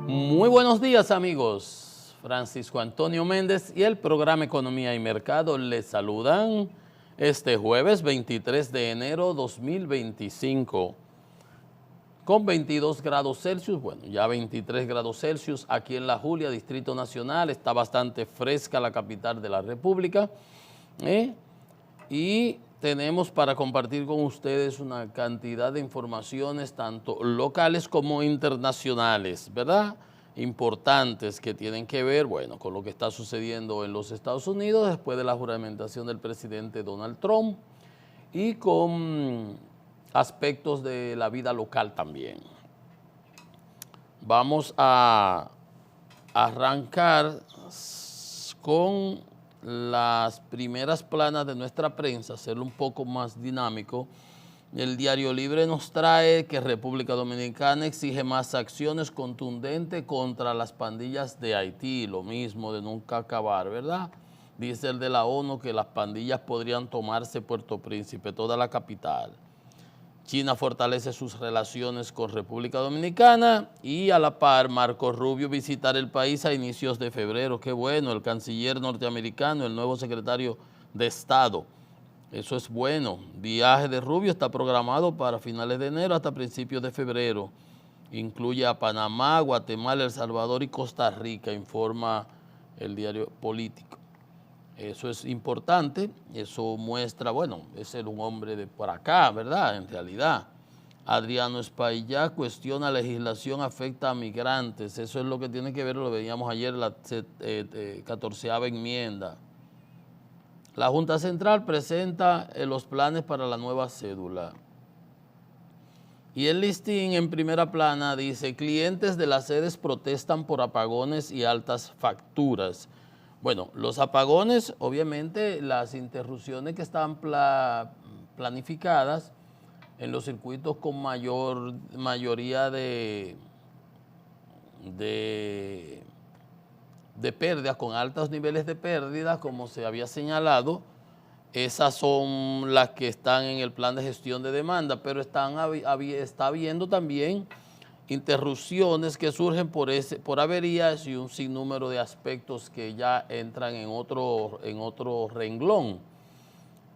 Muy buenos días, amigos. Francisco Antonio Méndez y el programa Economía y Mercado les saludan este jueves 23 de enero 2025 con 22 grados Celsius, bueno, ya 23 grados Celsius aquí en La Julia, Distrito Nacional. Está bastante fresca la capital de la República, y tenemos para compartir con ustedes una cantidad de informaciones tanto locales como internacionales, ¿verdad? Importantes que tienen que ver, bueno, con lo que está sucediendo en los Estados Unidos después de la juramentación del presidente Donald Trump y con aspectos de la vida local también. Vamos a arrancar con las primeras planas de nuestra prensa, hacerlo un poco más dinámico. El Diario Libre nos trae que República Dominicana exige más acciones contundentes contra las pandillas de Haití, lo mismo de nunca acabar, ¿verdad? Dice el de la ONU que las pandillas podrían tomarse Puerto Príncipe, toda la capital. China fortalece sus relaciones con República Dominicana y a la par Marco Rubio visitar el país a inicios de febrero. Qué bueno, el canciller norteamericano, el nuevo secretario de Estado. Eso es bueno. Viaje de Rubio está programado para finales de enero hasta principios de febrero. Incluye a Panamá, Guatemala, El Salvador y Costa Rica, informa el diario Político. Eso es importante, eso muestra, bueno, es ser un hombre de por acá, ¿verdad? En realidad. Adriano Espaillá cuestiona legislación afecta a migrantes. Eso es lo que tiene que ver, lo veíamos ayer, la 14ª enmienda. La Junta Central presenta los planes para la nueva cédula. Y el listín en primera plana dice, clientes de las sedes protestan por apagones y altas facturas. Bueno, los apagones, obviamente, las interrupciones que están planificadas en los circuitos con mayoría de pérdidas, con altos niveles de pérdidas, como se había señalado, esas son las que están en el plan de gestión de demanda, pero está habiendo también interrupciones que surgen por averías y un sinnúmero de aspectos que ya entran en otro renglón.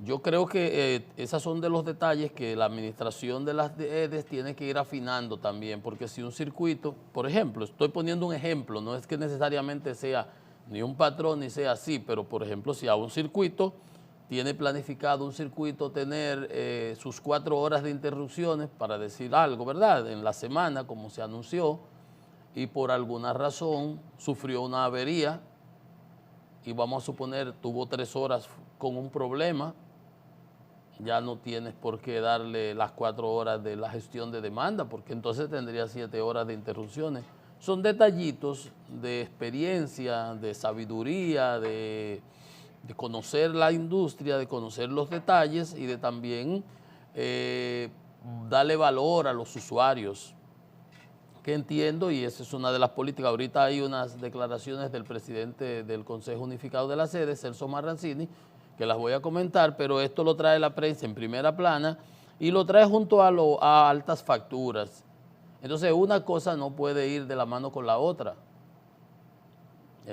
Yo creo que esos son de los detalles que la administración de las EDES tiene que ir afinando también, porque si un circuito, por ejemplo, estoy poniendo un ejemplo, no es que necesariamente sea ni un patrón ni sea así, pero por ejemplo, si a un circuito tiene planificado un circuito tener sus 4 horas de interrupciones, para decir algo, ¿verdad? En la semana, como se anunció, y por alguna razón sufrió una avería, y vamos a suponer tuvo 3 horas con un problema, ya no tienes por qué darle las 4 horas de la gestión de demanda, porque entonces tendría 7 horas de interrupciones. Son detallitos de experiencia, de sabiduría, de conocer la industria, de conocer los detalles y de también darle valor a los usuarios, que entiendo, y esa es una de las políticas. Ahorita hay unas declaraciones del presidente del Consejo Unificado de la Sede, Celso Marrancini, que las voy a comentar, pero esto lo trae la prensa en primera plana y lo trae junto a altas facturas. Entonces una cosa no puede ir de la mano con la otra.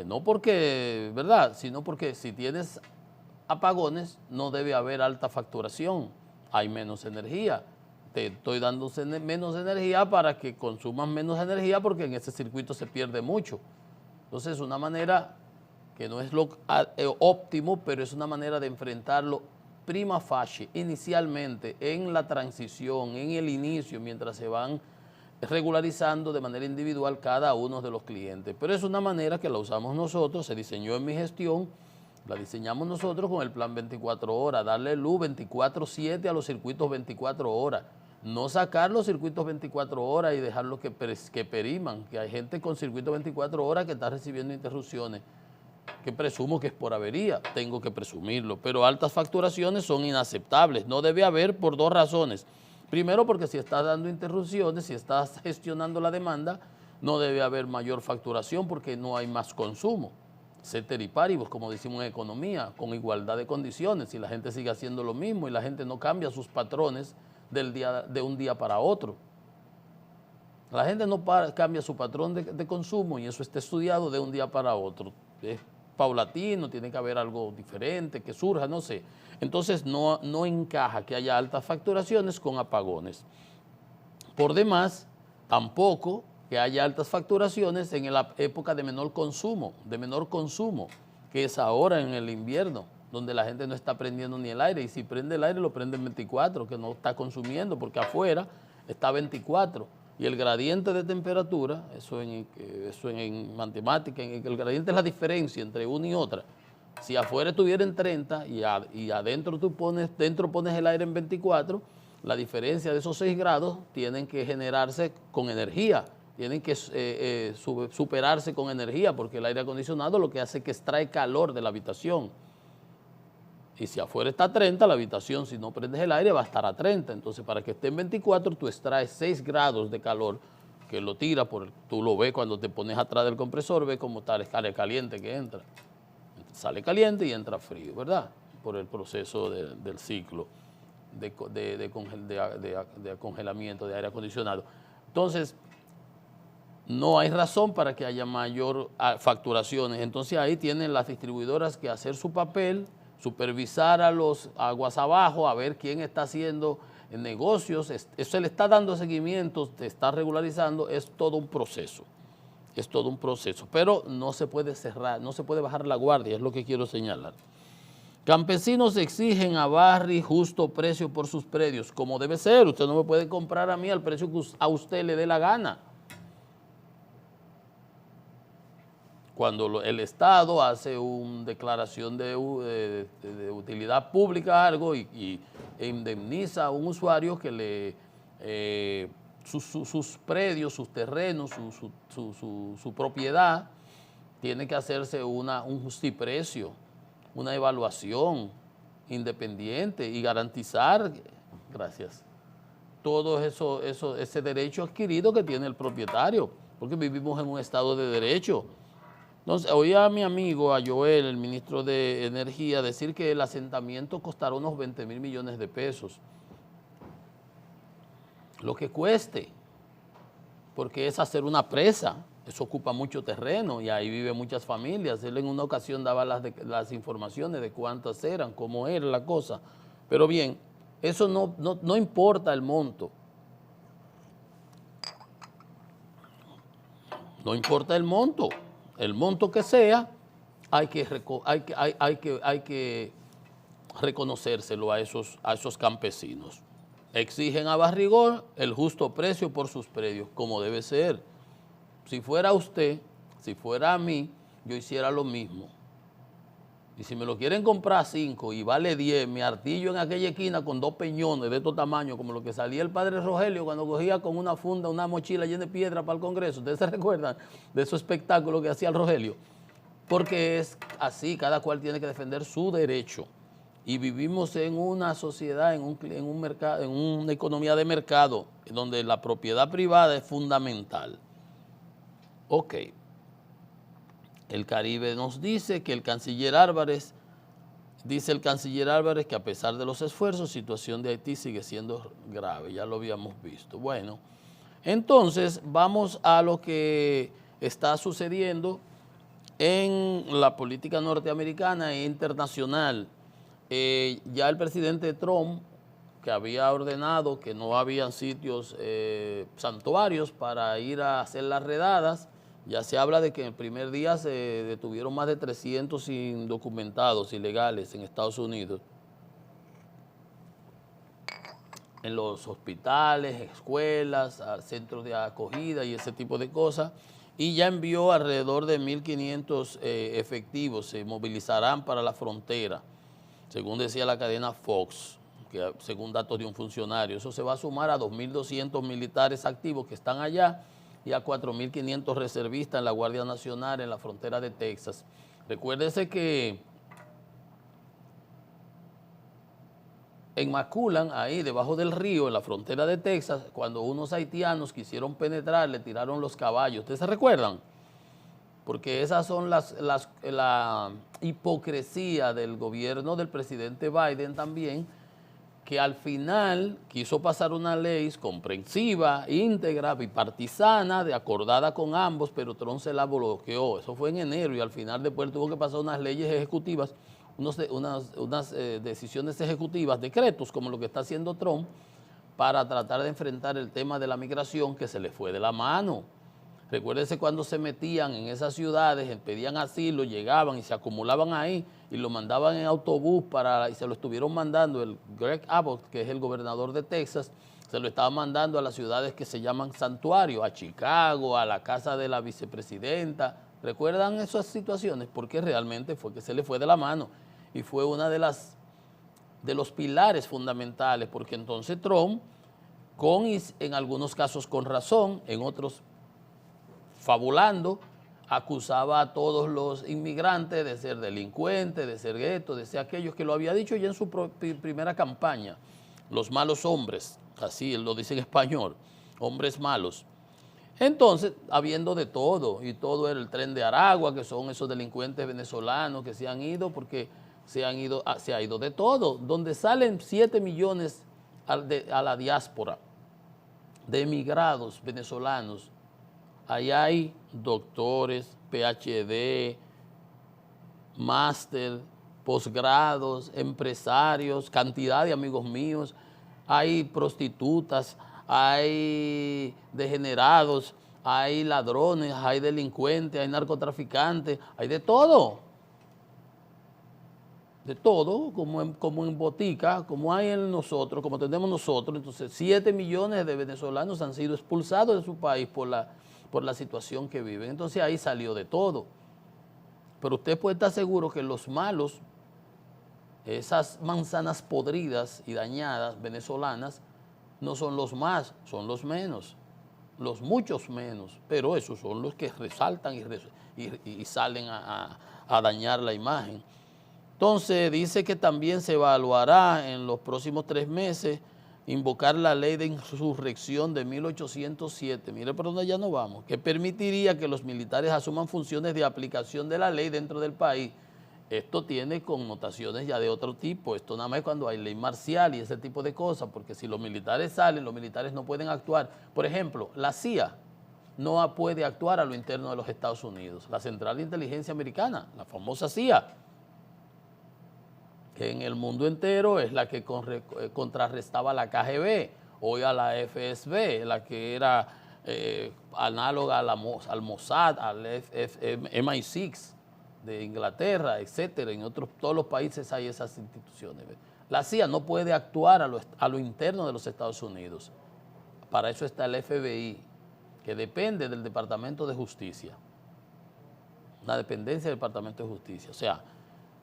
No porque, ¿verdad?, sino porque si tienes apagones no debe haber alta facturación, hay menos energía. Te estoy dando menos energía para que consumas menos energía porque en ese circuito se pierde mucho. Entonces, una manera que no es lo óptimo, pero es una manera de enfrentarlo prima facie, inicialmente, en la transición, en el inicio, mientras se van regularizando de manera individual cada uno de los clientes. Pero es una manera que la usamos nosotros, se diseñó en mi gestión, la diseñamos nosotros con el plan 24 horas, darle luz 24/7 a los circuitos 24 horas, no sacar los circuitos 24 horas y dejarlos que periman, que hay gente con circuitos 24 horas que está recibiendo interrupciones, que presumo que es por avería, tengo que presumirlo, pero altas facturaciones son inaceptables, no debe haber por 2 razones. Primero, porque si estás dando interrupciones, si estás gestionando la demanda, no debe haber mayor facturación porque no hay más consumo. Ceteris paribus, como decimos en economía, con igualdad de condiciones, si la gente sigue haciendo lo mismo y la gente no cambia sus patrones de un día para otro. La gente no cambia su patrón de consumo y eso está estudiado de un día para otro. Es paulatino, tiene que haber algo diferente, que surja, no sé. Entonces no encaja que haya altas facturaciones con apagones. Por demás, tampoco que haya altas facturaciones en la época de menor consumo, que es ahora en el invierno, donde la gente no está prendiendo ni el aire, y si prende el aire lo prende en 24, que no está consumiendo, porque afuera está 24, y el gradiente de temperatura, eso en matemática, el gradiente es la diferencia entre una y otra. Si afuera estuviera en 30 y adentro pones el aire en 24, la diferencia de esos 6 grados tienen que generarse con energía, tienen que superarse con energía, porque el aire acondicionado lo que hace es que extrae calor de la habitación. Y si afuera está a 30, la habitación, si no prendes el aire, va a estar a 30. Entonces, para que esté en 24, tú extraes 6 grados de calor que lo tira, tú lo ves cuando te pones atrás del compresor, ves cómo sale caliente que entra. Sale caliente y entra frío, ¿verdad? Por el proceso del ciclo de congelamiento de aire acondicionado. Entonces, no hay razón para que haya mayor facturaciones. Entonces, ahí tienen las distribuidoras que hacer su papel, supervisar a los aguas abajo, a ver quién está haciendo negocios, se le está dando seguimiento, se está regularizando, es todo un proceso. Es todo un proceso, pero no se puede cerrar, no se puede bajar la guardia, es lo que quiero señalar. Campesinos exigen a Barry justo precio por sus predios, como debe ser. Usted no me puede comprar a mí al precio que a usted le dé la gana. Cuando el Estado hace una declaración de utilidad pública, algo, e indemniza a un usuario que sus predios, sus terrenos, su propiedad, tiene que hacerse un justiprecio, una evaluación independiente y garantizar, gracias, todo ese derecho adquirido que tiene el propietario, porque vivimos en un estado de derecho. Entonces, oí a mi amigo, a Joel, el ministro de Energía, decir que el asentamiento costará unos 20,000 millones de pesos. Lo que cueste, porque es hacer una presa, eso ocupa mucho terreno y ahí viven muchas familias. Él en una ocasión daba las informaciones de cuántas eran, cómo era la cosa. Pero bien, eso no importa el monto. No importa el monto que sea, hay que reconocérselo a esos campesinos. Exigen a Barrigón el justo precio por sus predios, como debe ser. Si fuera usted, si fuera a mí, yo hiciera lo mismo. Y si me lo quieren comprar 5 y vale 10, me artillo en aquella esquina con 2 peñones de estos tamaños, como lo que salía el padre Rogelio cuando cogía con una funda, una mochila llena de piedra para el Congreso. ¿Ustedes se recuerdan de esos espectáculos que hacía el Rogelio? Porque es así, cada cual tiene que defender su derecho. Y vivimos en una sociedad, en un mercado, en una economía de mercado, donde la propiedad privada es fundamental. Ok. El Caribe nos dice que el canciller Álvarez, que a pesar de los esfuerzos, la situación de Haití sigue siendo grave, ya lo habíamos visto. Bueno, entonces vamos a lo que está sucediendo en la política norteamericana e internacional. Ya el presidente Trump, que había ordenado que no habían sitios santuarios para ir a hacer las redadas, ya se habla de que en el primer día se detuvieron más de 300 indocumentados ilegales en Estados Unidos, en los hospitales, escuelas, centros de acogida y ese tipo de cosas, y ya envió alrededor de 1.500 efectivos, se movilizarán para la frontera, según decía la cadena Fox, que según datos de un funcionario. Eso se va a sumar a 2.200 militares activos que están allá y a 4.500 reservistas en la Guardia Nacional en la frontera de Texas. Recuérdese que en McCullan, ahí debajo del río, en la frontera de Texas, cuando unos haitianos quisieron penetrar, le tiraron los caballos. ¿Ustedes se recuerdan? Porque esas son la hipocresía del gobierno del presidente Biden también, que al final quiso pasar una ley comprensiva, íntegra, bipartisana, de acordada con ambos, pero Trump se la bloqueó. Eso fue en enero y al final después tuvo que pasar unas leyes ejecutivas, unas decisiones ejecutivas, decretos, como lo que está haciendo Trump, para tratar de enfrentar el tema de la migración que se le fue de la mano. Recuérdense cuando se metían en esas ciudades, pedían asilo, llegaban y se acumulaban ahí y lo mandaban en autobús y se lo estuvieron mandando, el Greg Abbott, que es el gobernador de Texas, se lo estaba mandando a las ciudades que se llaman santuarios, a Chicago, a la casa de la vicepresidenta. ¿Recuerdan esas situaciones? Porque realmente fue que se le fue de la mano y fue una de los pilares fundamentales, porque entonces Trump, en algunos casos con razón, en otros fabulando, acusaba a todos los inmigrantes de ser delincuentes, de ser guetos, de ser aquellos que lo había dicho ya en su primera campaña, los malos hombres, así él lo dice en español, hombres malos. Entonces, habiendo de todo, y todo era el tren de Aragua, que son esos delincuentes venezolanos que se han ido, porque se ha ido de todo, donde salen 7 millones a la diáspora de emigrados venezolanos. Ahí hay doctores, PhD, máster, posgrados, empresarios, cantidad de amigos míos, hay prostitutas, hay degenerados, hay ladrones, hay delincuentes, hay narcotraficantes, hay de todo. De todo, como en botica, como hay en nosotros, como tenemos nosotros. Entonces, 7 millones de venezolanos han sido expulsados de su país por la situación que viven. Entonces ahí salió de todo. Pero usted puede estar seguro que los malos, esas manzanas podridas y dañadas venezolanas, no son los más, son los menos, los muchos menos, pero esos son los que resaltan y salen a dañar la imagen. Entonces dice que también se evaluará en los próximos 3 meses invocar la ley de insurrección de 1807, mire por dónde ya no vamos, que permitiría que los militares asuman funciones de aplicación de la ley dentro del país. Esto tiene connotaciones ya de otro tipo, esto nada más cuando hay ley marcial y ese tipo de cosas, porque si los militares salen, los militares no pueden actuar. Por ejemplo, la CIA no puede actuar a lo interno de los Estados Unidos, la Central de Inteligencia Americana, la famosa CIA, que en el mundo entero es la que contrarrestaba a la KGB, hoy a la FSB, la que era análoga al Mossad, al MI6 de Inglaterra, etcétera. En todos los países hay esas instituciones. La CIA no puede actuar a lo interno de los Estados Unidos. Para eso está el FBI, que depende del Departamento de Justicia, una dependencia del Departamento de Justicia. O sea,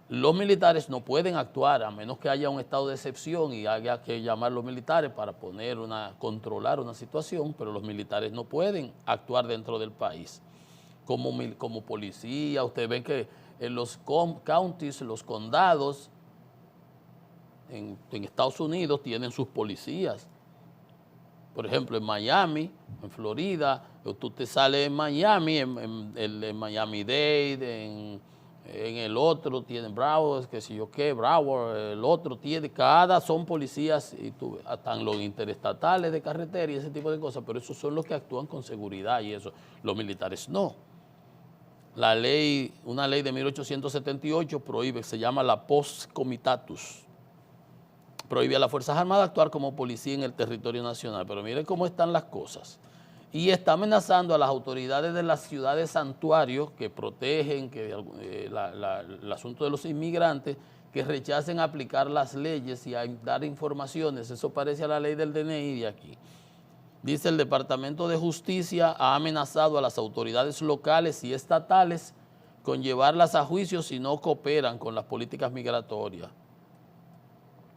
los militares no pueden actuar a menos que haya un estado de excepción y haya que llamar a los militares para controlar una situación, pero los militares no pueden actuar dentro del país. Como policía, ustedes ven que en los counties, los condados en Estados Unidos tienen sus policías. Por ejemplo, en Miami, en Florida, tú te sales en Miami, en Miami-Dade, en el otro tienen Broward, que si yo qué, Broward, el otro tiene, son policías, y están los interestatales de carretera y ese tipo de cosas, pero esos son los que actúan con seguridad y eso, los militares no. Una ley de 1878 prohíbe, se llama la Pos Comitatus, prohíbe a las Fuerzas Armadas actuar como policía en el territorio nacional, pero miren cómo están las cosas. Y está amenazando a las autoridades de las ciudades santuarios que protegen el asunto de los inmigrantes, que rechacen aplicar las leyes y a dar informaciones. Eso parece a la ley del DNI de aquí. Dice el Departamento de Justicia ha amenazado a las autoridades locales y estatales con llevarlas a juicio si no cooperan con las políticas migratorias.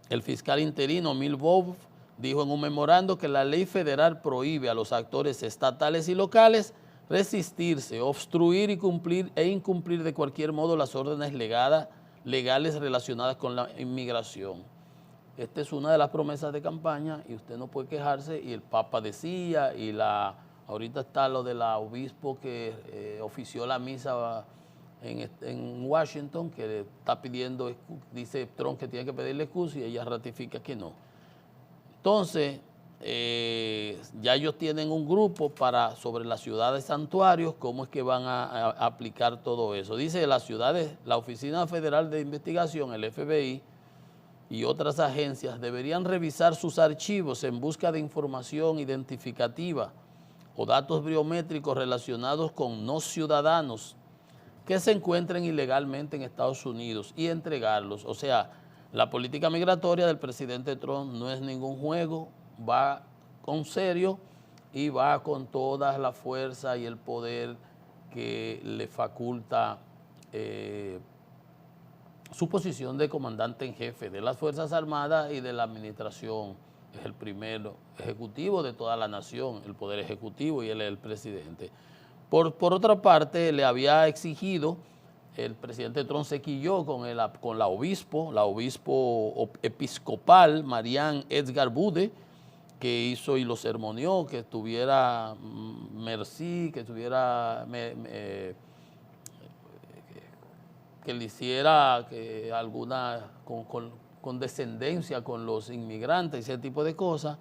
El fiscal interino Milbov dijo en un memorando que la ley federal prohíbe a los actores estatales y locales resistirse, obstruir e incumplir de cualquier modo las órdenes legales relacionadas con la inmigración. Esta es una de las promesas de campaña y usted no puede quejarse, y el Papa decía, ahorita está lo del obispo que ofició la misa en Washington, que está pidiendo, dice Trump que tiene que pedirle excusa y ella ratifica que no. Entonces, ya ellos tienen un grupo sobre las ciudades santuarios, cómo es que van a aplicar todo eso. Dice las ciudades, la Oficina Federal de Investigación, el FBI, y otras agencias deberían revisar sus archivos en busca de información identificativa o datos biométricos relacionados con no ciudadanos que se encuentren ilegalmente en Estados Unidos y entregarlos. O sea, la política migratoria del presidente Trump no es ningún juego, va con serio y va con toda la fuerza y el poder que le faculta su posición de comandante en jefe de las Fuerzas Armadas y de la administración. Es el primer ejecutivo de toda la nación, el poder ejecutivo, y él es el presidente. Por otra parte, le había exigido, el presidente Trump se quilló con la obispo episcopal, Marianne Edgar Bude, que hizo y lo sermoneó, que tuviera mercy, que tuviera... que le hiciera alguna condescendencia con los inmigrantes y ese tipo de cosas,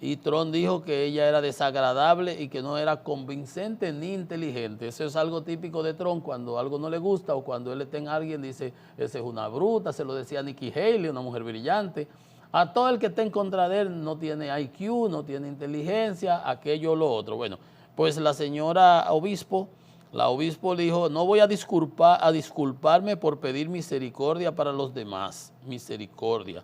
y Trump dijo que ella era desagradable y que no era convincente ni inteligente. Eso es algo típico de Trump, cuando algo no le gusta o cuando él está en alguien dice, esa es una bruta, se lo decía Nikki Haley, una mujer brillante. A todo el que está en contra de él no tiene IQ, no tiene inteligencia, aquello o lo otro. Bueno, pues la señora obispo, le dijo, no voy a disculparme por pedir misericordia para los demás, misericordia.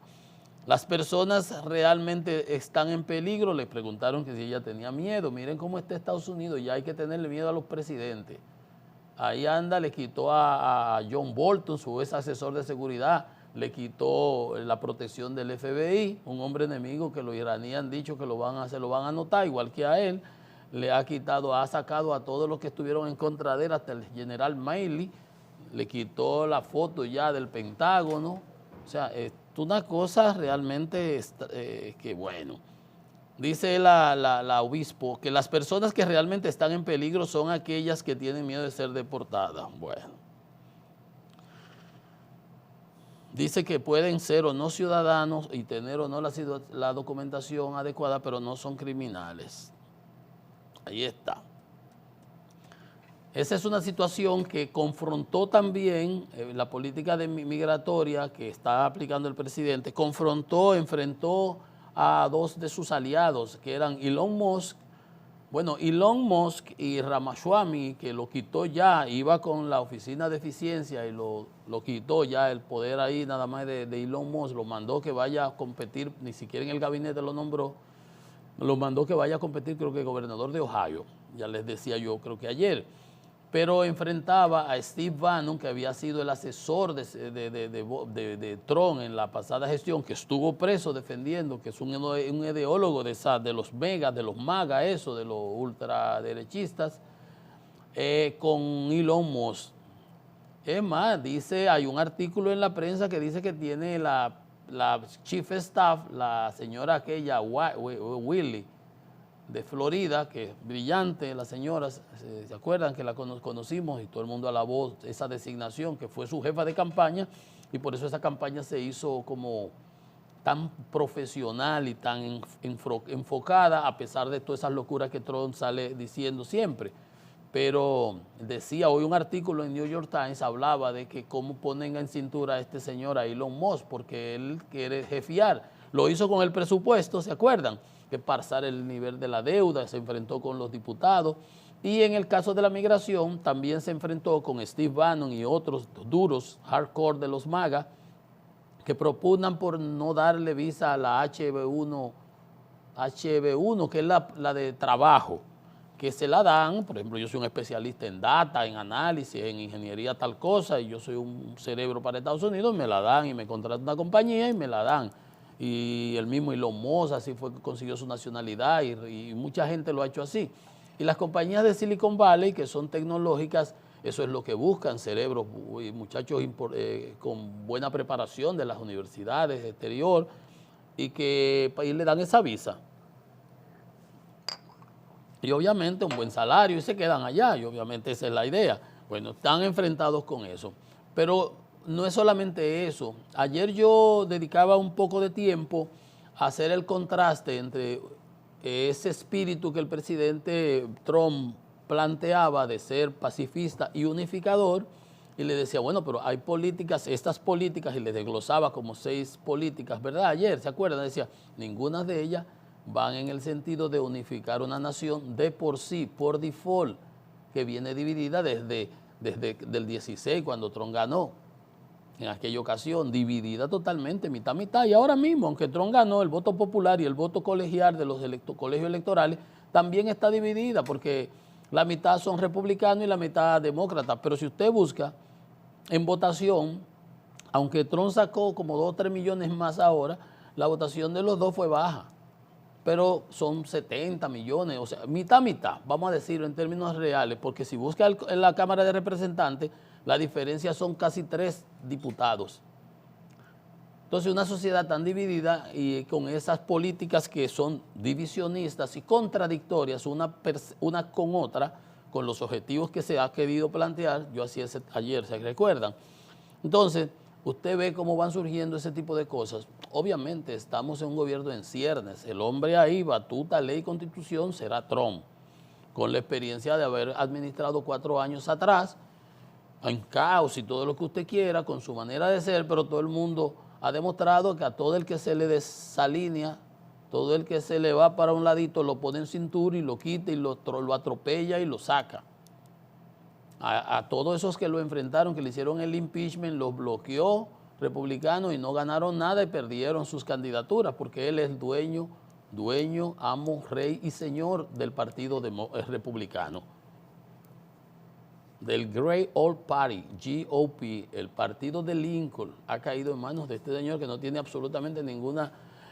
Las personas realmente están en peligro. Le preguntaron que si ella tenía miedo. Miren cómo está Estados Unidos, ya hay que tenerle miedo a los presidentes. Ahí anda, le quitó a John Bolton, su ex asesor de seguridad, le quitó la protección del FBI, un hombre enemigo que los iraníes han dicho que se lo van a anotar, igual que a él. Le ha sacado a todos los que estuvieron en contra de él, hasta el general Milley, le quitó la foto ya del Pentágono. O sea, es una cosa realmente que bueno. Dice la obispo que las personas que realmente están en peligro son aquellas que tienen miedo de ser deportadas. Bueno. Dice que pueden ser o no ciudadanos y tener o no la documentación adecuada, pero no son criminales. Ahí está. Esa es una situación que confrontó también la política migratoria que está aplicando el presidente, enfrentó a dos de sus aliados, que eran Elon Musk. Bueno, Elon Musk y Ramaswamy, que lo quitó ya, iba con la oficina de eficiencia y lo quitó ya el poder ahí nada más de Elon Musk, lo mandó que vaya a competir, ni siquiera en el gabinete lo nombró, lo mandó que vaya a competir, creo que gobernador de Ohio, ya les decía yo, creo que ayer. Pero enfrentaba a Steve Bannon, que había sido el asesor de Trump en la pasada gestión, que estuvo preso defendiendo, que es un ideólogo de los megas, de los MAGA, eso, de los ultraderechistas, con Elon Musk. Es más, hay un artículo en la prensa que dice que tiene la chief of staff, la señora aquella, Willie, de Florida, que es brillante, la señora, ¿se acuerdan que la conocimos y todo el mundo alabó esa designación, que fue su jefa de campaña, y por eso esa campaña se hizo como tan profesional y tan enfocada, a pesar de todas esas locuras que Trump sale diciendo siempre? Pero decía hoy un artículo en New York Times, hablaba de que cómo ponen en cintura a este señor, a Elon Musk, porque él quiere jefear. Lo hizo con el presupuesto, ¿se acuerdan? Que pasar el nivel de la deuda, se enfrentó con los diputados. Y en el caso de la migración, también se enfrentó con Steve Bannon y otros duros, hardcore de los MAGA, que propugnan por no darle visa a la HB1, que es la de trabajo, que se la dan. Por ejemplo, yo soy un especialista en data, en análisis, en ingeniería tal cosa, y yo soy un cerebro para Estados Unidos, me la dan y me contrata una compañía y me la dan. Y el mismo Elon Musk así fue que consiguió su nacionalidad y mucha gente lo ha hecho así. Y las compañías de Silicon Valley, que son tecnológicas, eso es lo que buscan, cerebros y muchachos con buena preparación de las universidades exterior, y que y le dan esa visa. Y obviamente un buen salario y se quedan allá, y obviamente esa es la idea. Bueno, están enfrentados con eso. Pero no es solamente eso. Ayer yo dedicaba un poco de tiempo hacer el contraste entre ese espíritu que el presidente Trump planteaba de ser pacifista y unificador, y le decía, bueno, pero hay políticas, estas políticas, y le desglosaba como 6 políticas, ¿verdad? Ayer, ¿se acuerdan? Decía, ninguna de ellas van en el sentido de unificar una nación de por sí, por default, que viene dividida desde el 16, cuando Trump ganó. En aquella ocasión, dividida totalmente, mitad, mitad. Y ahora mismo, aunque Trump ganó, el voto popular y el voto colegial de los colegios electorales también está dividida, porque la mitad son republicanos y la mitad demócratas. Pero si usted busca en votación, aunque Trump sacó como 2 o 3 millones más ahora, la votación de los dos fue baja. Pero son 70 millones, o sea, mitad, mitad, vamos a decirlo en términos reales, porque si busca en la Cámara de Representantes, la diferencia son casi 3 diputados. Entonces, una sociedad tan dividida y con esas políticas que son divisionistas y contradictorias una con otra, con los objetivos que se ha querido plantear, yo hacía ayer, ¿se recuerdan? Entonces, usted ve cómo van surgiendo ese tipo de cosas. Obviamente, estamos en un gobierno en ciernes. El hombre ahí, batuta, ley y constitución, será Trump, con la experiencia de haber administrado 4 años atrás, en caos y todo lo que usted quiera, con su manera de ser, pero todo el mundo ha demostrado que a todo el que se le desalinea, todo el que se le va para un ladito, lo pone en cintura y lo quita y lo atropella y lo saca. A todos esos que lo enfrentaron, que le hicieron el impeachment, los bloqueó republicanos y no ganaron nada y perdieron sus candidaturas, porque él es dueño, amo, rey y señor del partido republicano. Del Great Old Party, GOP, el partido de Lincoln, ha caído en manos de este señor que no tiene absolutamente ninguna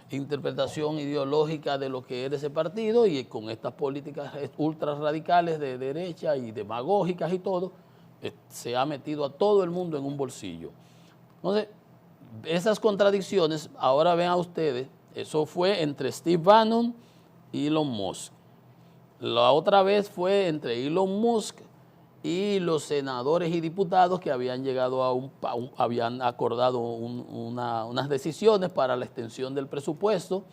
interpretación ideológica de lo que era ese partido, y con estas políticas ultra radicales de derecha y demagógicas y todo, se ha metido a todo el mundo en un bolsillo. Entonces, esas contradicciones, ahora ven a ustedes, eso fue entre Steve Bannon y Elon Musk. La otra vez fue entre Elon Musk y los senadores y diputados que habían llegado habían acordado unas decisiones para la extensión del presupuesto,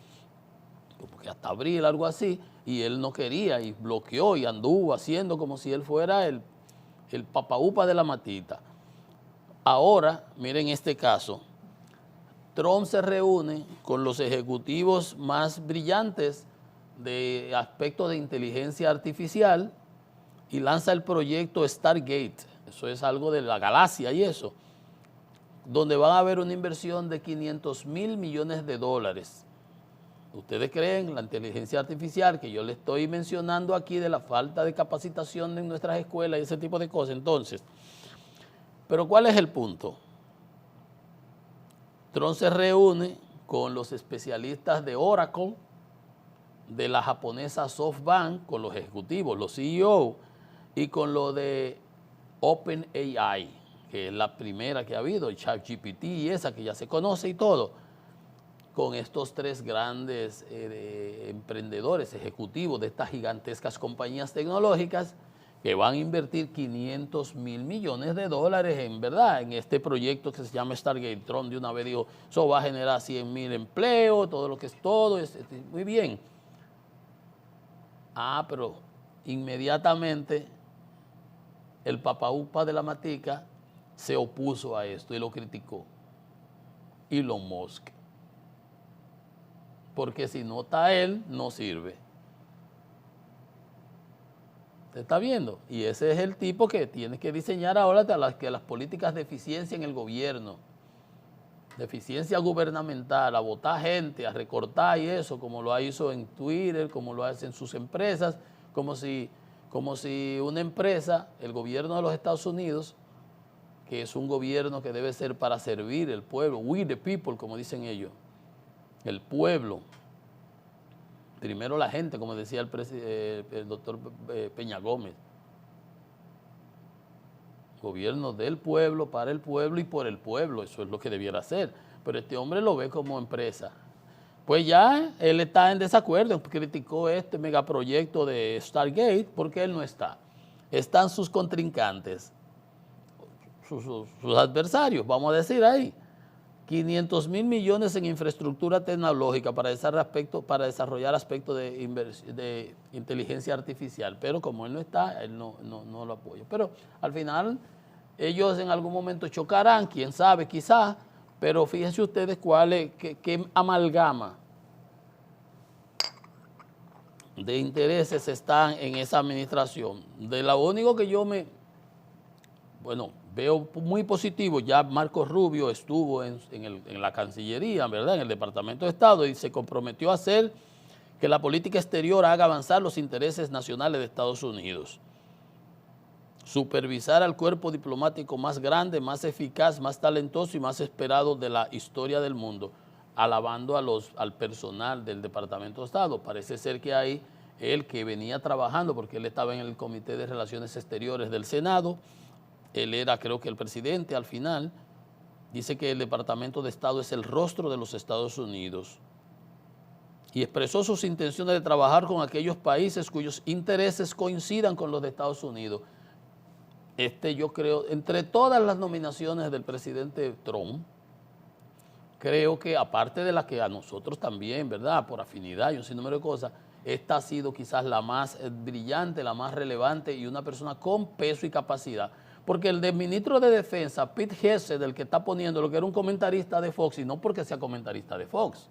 como que hasta abril, algo así, y él no quería y bloqueó y anduvo haciendo como si él fuera el papaupa de la matita. Ahora, miren este caso, Trump se reúne con los ejecutivos más brillantes de aspectos de inteligencia artificial y lanza el proyecto Stargate, eso es algo de la galaxia y eso, donde van a haber una inversión de $500 mil millones. ¿Ustedes creen la inteligencia artificial que yo le estoy mencionando aquí, de la falta de capacitación en nuestras escuelas y ese tipo de cosas? Entonces, pero ¿cuál es el punto? Trump se reúne con los especialistas de Oracle, de la japonesa SoftBank, con los ejecutivos, los CEO, y con lo de OpenAI, que es la primera que ha habido, ChatGPT y esa que ya se conoce y todo, con estos 3 grandes emprendedores ejecutivos de estas gigantescas compañías tecnológicas que van a invertir $500 mil millones en verdad, en este proyecto que se llama Stargate. Trump de una vez dijo, eso va a generar 100 mil empleos, todo lo que es todo, muy bien. Pero inmediatamente el papaupa de la matica se opuso a esto y lo criticó. Elon Musk. Porque si no está él, no sirve. ¿Usted está viendo? Y ese es el tipo que tiene que diseñar ahora las políticas de eficiencia en el gobierno, de eficiencia gubernamental, a votar gente, a recortar y eso, como lo hizo en Twitter, como lo hace en sus empresas, como si una empresa, el gobierno de los Estados Unidos, que es un gobierno que debe ser para servir el pueblo, we the people, como dicen ellos, el pueblo, primero la gente, como decía el doctor Peña Gómez, gobierno del pueblo, para el pueblo y por el pueblo, eso es lo que debiera hacer, pero este hombre lo ve como empresa. Pues ya él está en desacuerdo, criticó este megaproyecto de Stargate porque él no está. Están sus contrincantes, sus adversarios, vamos a decir ahí, 500.000 millones en infraestructura tecnológica para desarrollar aspectos de inteligencia artificial, pero como él no está, él no lo apoya. Pero al final ellos en algún momento chocarán, quién sabe, quizás, pero fíjense ustedes qué amalgama de intereses están en esa administración. De lo único que yo veo muy positivo, ya Marco Rubio estuvo en la Cancillería, ¿verdad?, en el Departamento de Estado, y se comprometió a hacer que la política exterior haga avanzar los intereses nacionales de Estados Unidos. Supervisar al cuerpo diplomático más grande, más eficaz, más talentoso y más esperado de la historia del mundo, alabando al personal del Departamento de Estado. Parece ser que ahí él, que venía trabajando, porque él estaba en el Comité de Relaciones Exteriores del Senado, él era, creo que el presidente al final, dice que el Departamento de Estado es el rostro de los Estados Unidos y expresó sus intenciones de trabajar con aquellos países cuyos intereses coincidan con los de Estados Unidos. Yo creo, entre todas las nominaciones del presidente Trump, creo que aparte de la que a nosotros también, ¿verdad?, por afinidad y un sinnúmero de cosas, esta ha sido quizás la más brillante, la más relevante y una persona con peso y capacidad. Porque el del ministro de Defensa, Pete Hegseth, del que está poniendo lo que era un comentarista de Fox, y no porque sea comentarista de Fox.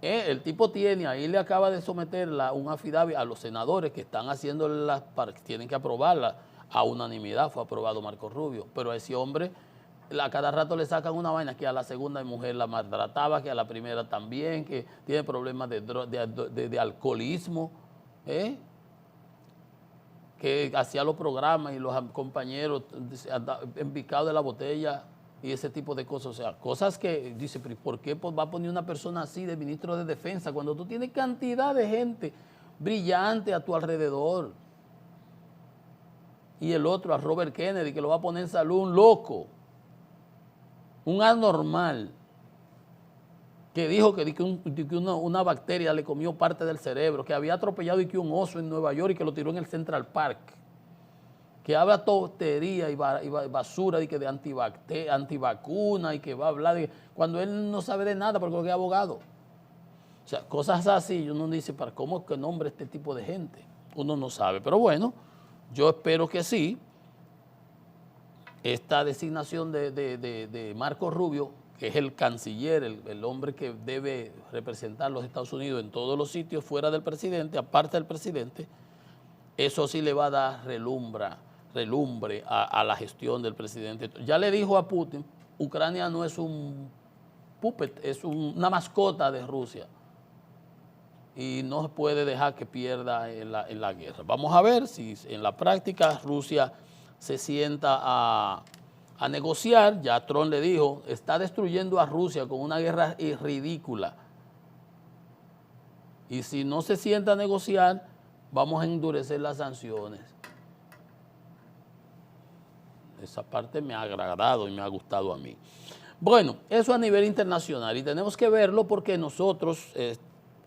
El tipo ahí le acaba de someter un affidavit a los senadores que están haciendo tienen que aprobarla a unanimidad, fue aprobado Marco Rubio, pero a ese hombre a cada rato le sacan una vaina que a la segunda mujer la maltrataba, que a la primera también, que tiene problemas de alcoholismo, que hacía los programas y los compañeros embicados de la botella y ese tipo de cosas. O sea, cosas que dice, ¿por qué va a poner una persona así de ministro de Defensa cuando tú tienes cantidad de gente brillante a tu alrededor? Y el otro, a Robert Kennedy, que lo va a poner en salud, un loco, un anormal, que dijo que una bacteria le comió parte del cerebro, que había atropellado y que un oso en Nueva York y que lo tiró en el Central Park, que habla tontería y basura de antivacuna y que va a hablar cuando él no sabe de nada porque es abogado. O sea, cosas así, uno dice, ¿para cómo es que nombre este tipo de gente? Uno no sabe, pero bueno, yo espero que sí. Esta designación de Marco Rubio, que es el canciller, el hombre que debe representar a los Estados Unidos en todos los sitios fuera del presidente, aparte del presidente, eso sí le va a dar relumbre a la gestión del presidente. Ya le dijo a Putin, Ucrania no es un puppet, es una mascota de Rusia y no se puede dejar que pierda en la guerra. Vamos a ver si en la práctica Rusia se sienta a negociar. Ya Trump le dijo, está destruyendo a Rusia con una guerra ridícula. Y si no se sienta a negociar, vamos a endurecer las sanciones. Esa parte me ha agradado y me ha gustado a mí. Bueno, eso a nivel internacional y tenemos que verlo porque nosotros,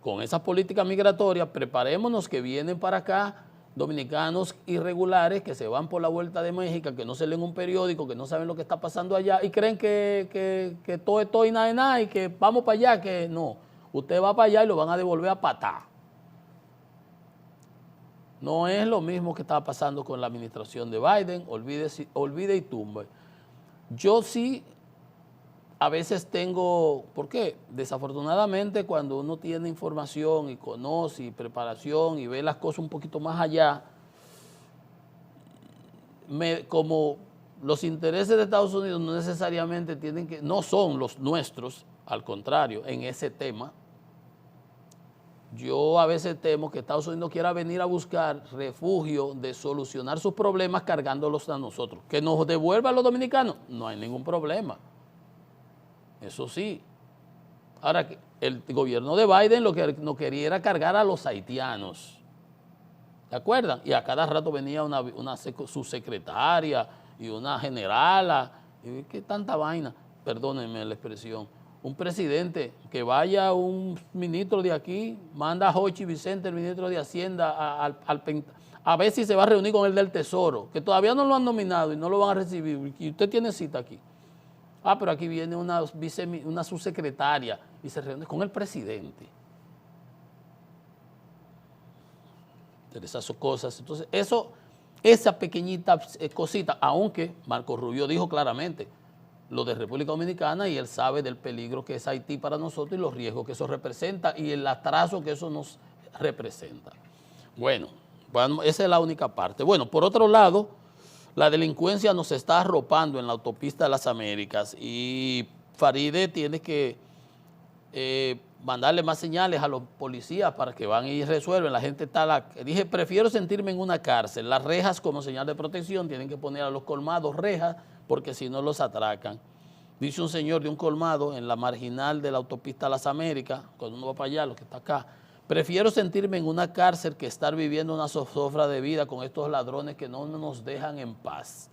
con esa política migratoria, preparémonos que vienen para acá dominicanos irregulares que se van por la vuelta de México, que no se leen un periódico, que no saben lo que está pasando allá y creen que todo es todo y nada de nada y que vamos para allá, que no. Usted va para allá y lo van a devolver a patá. No es lo mismo que estaba pasando con la administración de Biden, olvide y tumbe. Yo sí a veces tengo, ¿por qué? Desafortunadamente cuando uno tiene información y conoce y preparación y ve las cosas un poquito más allá, como los intereses de Estados Unidos no necesariamente no son los nuestros, al contrario, en ese tema, yo a veces temo que Estados Unidos quiera venir a buscar refugio de solucionar sus problemas cargándolos a nosotros. Que nos devuelva a los dominicanos, no hay ningún problema. Eso sí. Ahora, el gobierno de Biden lo que no quería era cargar a los haitianos. ¿Se acuerdan? Y a cada rato venía una subsecretaria y una generala. Y qué tanta vaina, perdónenme la expresión. Un presidente que vaya un ministro de aquí, manda a Jochi Vicente, el ministro de Hacienda, a ver si se va a reunir con el del Tesoro, que todavía no lo han nominado y no lo van a recibir. Y usted tiene cita aquí. pero aquí viene una subsecretaria y se reúne con el presidente. Esas cosas. Entonces, esa pequeñita cosita, aunque Marco Rubio dijo claramente lo de República Dominicana y él sabe del peligro que es Haití para nosotros y los riesgos que eso representa y el atraso que eso nos representa. Bueno, esa es la única parte. Bueno, por otro lado, la delincuencia nos está arropando en la autopista de las Américas y Faride tiene que mandarle más señales a los policías para que van y resuelven. La gente está, dije, prefiero sentirme en una cárcel. Las rejas como señal de protección, tienen que poner a los colmados rejas porque si no los atracan. Dice un señor de un colmado en la marginal de la autopista Las Américas, cuando uno va para allá, lo que está acá, prefiero sentirme en una cárcel que estar viviendo una zozobra de vida con estos ladrones que no nos dejan en paz.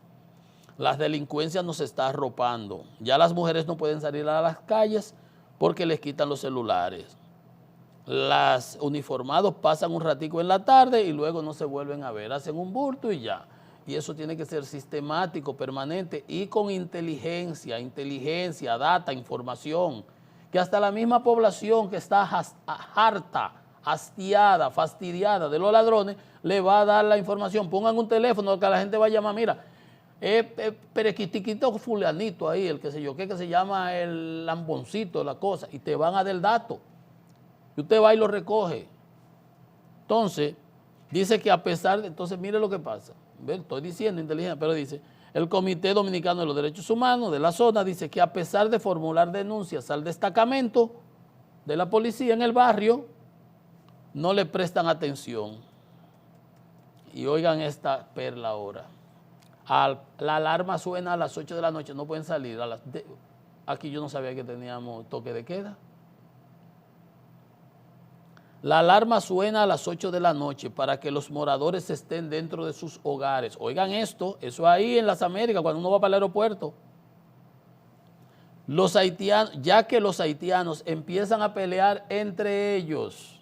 La delincuencia nos está arropando. Ya las mujeres no pueden salir a las calles porque les quitan los celulares. Las uniformados pasan un ratico en la tarde y luego no se vuelven a ver, hacen un bulto y ya. Y eso tiene que ser sistemático, permanente y con inteligencia, data, información, que hasta la misma población que está harta, hastiada, fastidiada de los ladrones, le va a dar la información. Pongan un teléfono que la gente va a llamar, mira, perequitiquito fulanito ahí, el que sé yo, que se llama el lamboncito, la cosa, y te van a dar el dato. Y usted va y lo recoge. Entonces, dice que a pesar de, entonces mire lo que pasa. Estoy diciendo inteligencia, pero dice, el Comité Dominicano de los Derechos Humanos de la zona dice que a pesar de formular denuncias al destacamento de la policía en el barrio, no le prestan atención. Y oigan esta perla ahora. La alarma suena a las 8 de la noche, no pueden salir. Aquí yo no sabía que teníamos toque de queda. La alarma suena a las 8 de la noche para que los moradores estén dentro de sus hogares. Oigan esto, eso ahí en las Américas, cuando uno va para el aeropuerto. Los haitianos, ya que los haitianos empiezan a pelear entre ellos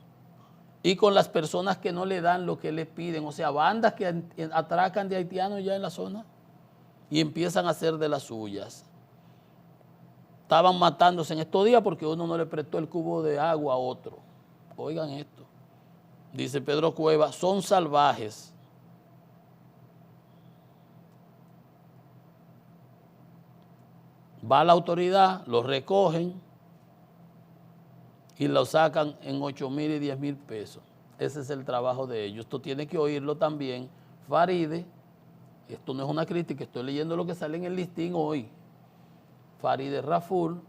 y con las personas que no le dan lo que les piden, o sea, bandas que atracan de haitianos ya en la zona y empiezan a hacer de las suyas. Estaban matándose en estos días porque uno no le prestó el cubo de agua a otro. Oigan esto, dice Pedro Cueva, son salvajes. Va la autoridad, los recogen y los sacan en 8,000 y 10,000 pesos. Ese es el trabajo de ellos. Esto tiene que oírlo también Faride. Esto no es una crítica, estoy leyendo lo que sale en el listín hoy. Faride Raful,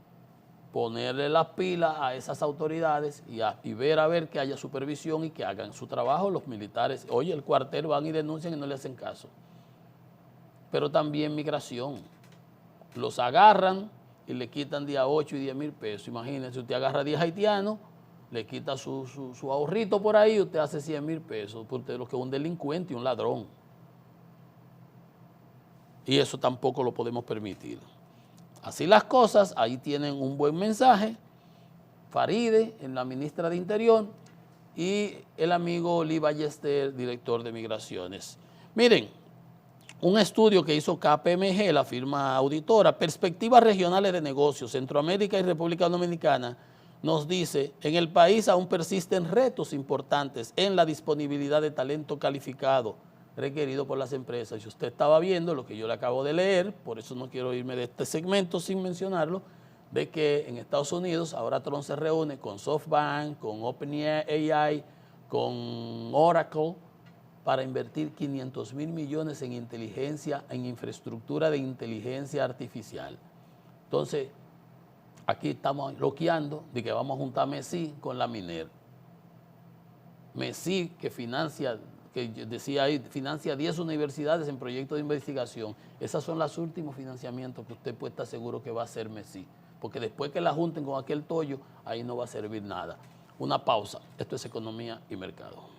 ponerle las pilas a esas autoridades y ver a ver que haya supervisión y que hagan su trabajo los militares. Oye, el cuartel van y denuncian y no le hacen caso. Pero también migración. Los agarran y le quitan día 8 y 10,000 pesos. Imagínense, usted agarra 10 haitianos, le quita su ahorrito por ahí y usted hace 100,000 pesos, porque lo que es un delincuente y un ladrón. Y eso tampoco lo podemos permitir. Así las cosas, ahí tienen un buen mensaje, Faride, en la ministra de Interior, y el amigo Lee Ballester, director de Migraciones. Miren, un estudio que hizo KPMG, la firma auditora, Perspectivas Regionales de Negocios, Centroamérica y República Dominicana, nos dice, en el país aún persisten retos importantes en la disponibilidad de talento calificado requerido por las empresas. Si usted estaba viendo lo que yo le acabo de leer, por eso no quiero irme de este segmento sin mencionarlo, de que en Estados Unidos ahora Trump se reúne con SoftBank, con OpenAI, con Oracle, para invertir 500,000 millones en inteligencia, en infraestructura de inteligencia artificial. Entonces, aquí estamos loqueando de que vamos a juntar Messi con la Miner. Messi que financia, que decía ahí, financia 10 universidades en proyectos de investigación. Esos son los últimos financiamientos que usted puede estar seguro que va a hacer Messi, porque después que la junten con aquel tollo, ahí no va a servir nada. Una pausa. Esto es Economía y Mercado.